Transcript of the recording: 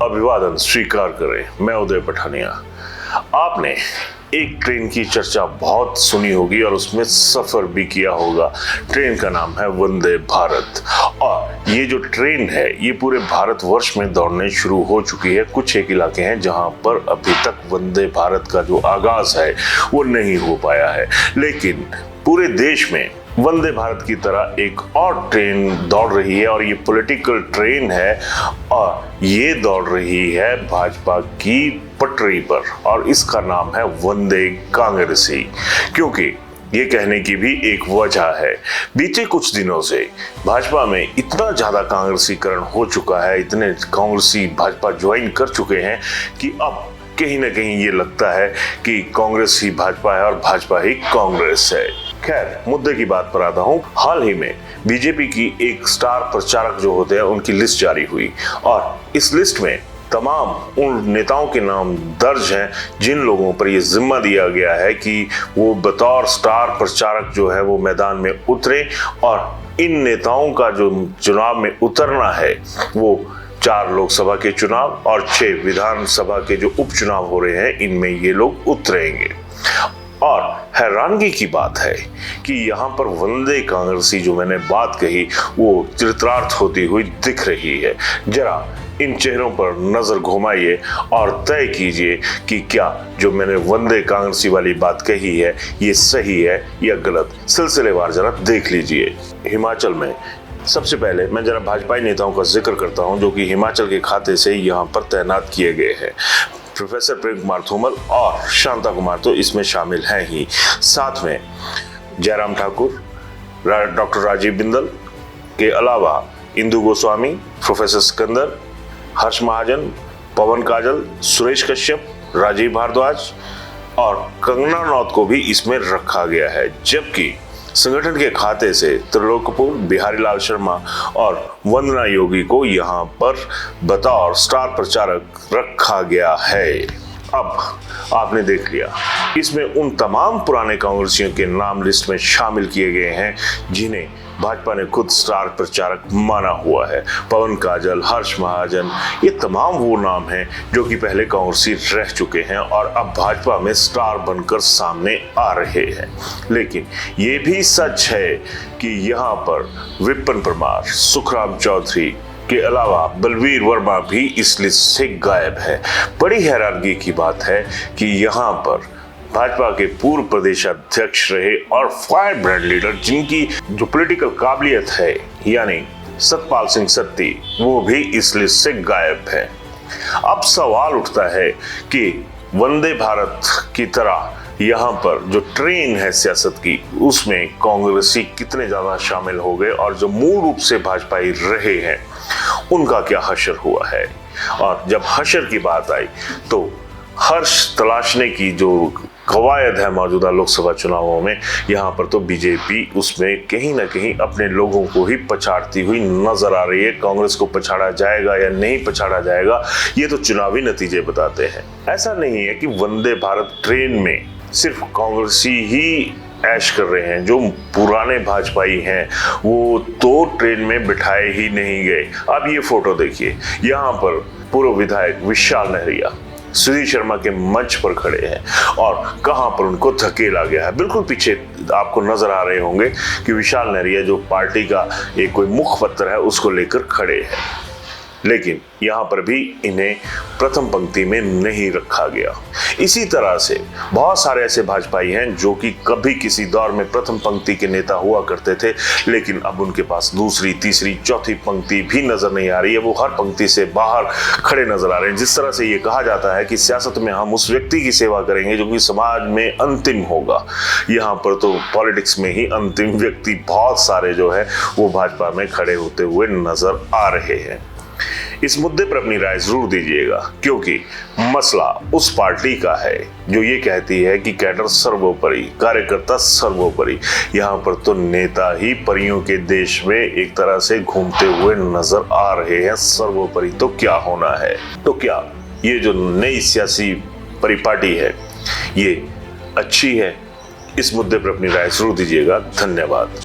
अभिवादन स्वीकार करें। मैं उदय पठानिया। आपने एक ट्रेन की चर्चा बहुत सुनी होगी और उसमें सफर भी किया होगा। ट्रेन का नाम है वंदे भारत और ये जो ट्रेन है ये पूरे भारतवर्ष में दौड़ने शुरू हो चुकी है। कुछ एक इलाके हैं जहां पर अभी तक वंदे भारत का जो आगाज है वो नहीं हो पाया है, लेकिन पूरे देश में वंदे भारत की तरह एक और ट्रेन दौड़ रही है और ये पॉलिटिकल ट्रेन है और ये दौड़ रही है भाजपा की पटरी पर और इसका नाम है वंदे कांग्रेसी। क्योंकि ये कहने की भी एक वजह है, बीते कुछ दिनों से भाजपा में इतना ज्यादा कांग्रेसीकरण हो चुका है, इतने कांग्रेसी भाजपा ज्वाइन कर चुके हैं कि अब कहीं ना कहीं ये लगता है कि कांग्रेस ही भाजपा है और भाजपा ही कांग्रेस है। खैर, मुद्दे की बात पर आता हूं। हाल ही में बीजेपी की एक स्टार प्रचारक जो होते हैं उनकी लिस्ट जारी हुई और इस लिस्ट में तमाम उन नेताओं के नाम दर्ज हैं जिन लोगों पर यह जिम्मा दिया गया है कि वो बतौर स्टार प्रचारक जो है वो मैदान में उतरे और इन नेताओं का जो चुनाव में उतरना है वो 4 लोकसभा के चुनाव और 6 विधानसभा के जो उपचुनाव हो रहे हैं इनमें ये लोग उतरेंगे। और हैरानगी की बात है कि यहाँ पर वंदे कांग्रेसी जो मैंने बात कही वो चरितार्थ होती हुई दिख रही है। जरा इन चेहरों पर नजर घुमाइए और तय कीजिए कि क्या जो मैंने वंदे कांग्रेसी वाली बात कही है ये सही है या गलत। सिलसिलेवार जरा देख लीजिए। हिमाचल में सबसे पहले मैं जरा भाजपाई नेताओं का जिक्र करता हूं जो कि हिमाचल के खाते से यहाँ पर तैनात किए गए हैं। प्रोफेसर प्रेम कुमार धूमल और शांता कुमार तो इसमें शामिल हैं ही, साथ में जयराम ठाकुर, डॉक्टर राजीव बिंदल के अलावा इंदु गोस्वामी, प्रोफेसर सिकंदर, हर्ष महाजन, पवन काजल, सुरेश कश्यप, राजीव भारद्वाज और कंगना रनौत को भी इसमें रखा गया है। जबकि संगठन के खाते से त्रिलोक कपूर, बिहारी लाल शर्मा और वंदना योगी को यहाँ पर बतौर स्टार प्रचारक रखा गया है। अब आपने देख लिया, इसमें उन तमाम पुराने कांग्रेसियों के नाम लिस्ट में शामिल किए गए हैं जिन्हें भाजपा ने खुद स्टार प्रचारक माना हुआ है। पवन काजल, हर्ष महाजन, ये तमाम वो नाम हैं जो कि पहले कांग्रेसी रह चुके हैं और अब भाजपा में स्टार बनकर सामने आ रहे हैं। लेकिन ये भी सच है कि यहाँ पर विपिन परमार, सुखराम चौधरी के अलावा बलवीर वर्मा भी इस लिस्ट से गायब है। बड़ी हैरानगी की बात है कि यहाँ पर भाजपा के पूर्व प्रदेश अध्यक्ष रहे और फायर ब्रांड लीडर जिनकी जो पॉलिटिकल काबिलियत है यानी सतपाल सिंह सत्ती, वो भी इस लिस्ट से गायब है। अब सवाल उठता है कि वंदे भारत की तरह यहाँ पर जो ट्रेन है सियासत की उसमें कांग्रेसी कितने ज्यादा शामिल हो गए और जो मूल रूप से भाजपाई रहे हैं उनका क्या हशर हुआ है। और जब हशर की बात आई तो हर्ष तलाशने की जो कवायद है मौजूदा लोकसभा चुनावों में, यहाँ पर तो बीजेपी उसमें कहीं ना कहीं अपने लोगों को ही पछाड़ती हुई नजर आ रही है। कांग्रेस को पछाड़ा जाएगा या नहीं पछाड़ा जाएगा ये तो चुनावी नतीजे बताते हैं। ऐसा नहीं है कि वंदे भारत ट्रेन में सिर्फ कांग्रेसी ही ऐश कर रहे हैं। जो पुराने भाजपाई हैं वो तो ट्रेन में बिठाए ही नहीं गए। अब ये फोटो देखिए, यहाँ पर पूर्व विधायक विशाल नहरिया सुधीर शर्मा के मंच पर खड़े हैं और कहां पर उनको धकेला गया है। बिल्कुल पीछे आपको नजर आ रहे होंगे कि विशाल नहरिया जो पार्टी का एक कोई मुखपत्र है उसको लेकर खड़े हैं, लेकिन यहाँ पर भी इन्हें प्रथम पंक्ति में नहीं रखा गया। इसी तरह से बहुत सारे ऐसे भाजपाई हैं जो कि कभी किसी दौर में प्रथम पंक्ति के नेता हुआ करते थे, लेकिन अब उनके पास दूसरी, तीसरी, चौथी पंक्ति भी नजर नहीं आ रही है। वो हर पंक्ति से बाहर खड़े नजर आ रहे हैं। जिस तरह से ये कहा जाता है कि सियासत में हम उस व्यक्ति की सेवा करेंगे जो कि समाज में अंतिम होगा, यहाँ पर तो पॉलिटिक्स में ही अंतिम व्यक्ति बहुत सारे जो है वो भाजपा में खड़े होते हुए नजर आ रहे हैं। इस मुद्दे पर अपनी राय जरूर दीजिएगा, क्योंकि मसला उस पार्टी का है जो ये कहती है कि कैडर सर्वोपरि, कार्यकर्ता सर्वोपरि। यहाँ पर तो नेता ही परियों के देश में एक तरह से घूमते हुए नजर आ रहे हैं। सर्वोपरि तो क्या होना है? तो क्या ये जो नई सियासी परिपाटी है ये अच्छी है? इस मुद्दे पर अपनी राय जरूर दीजिएगा। धन्यवाद।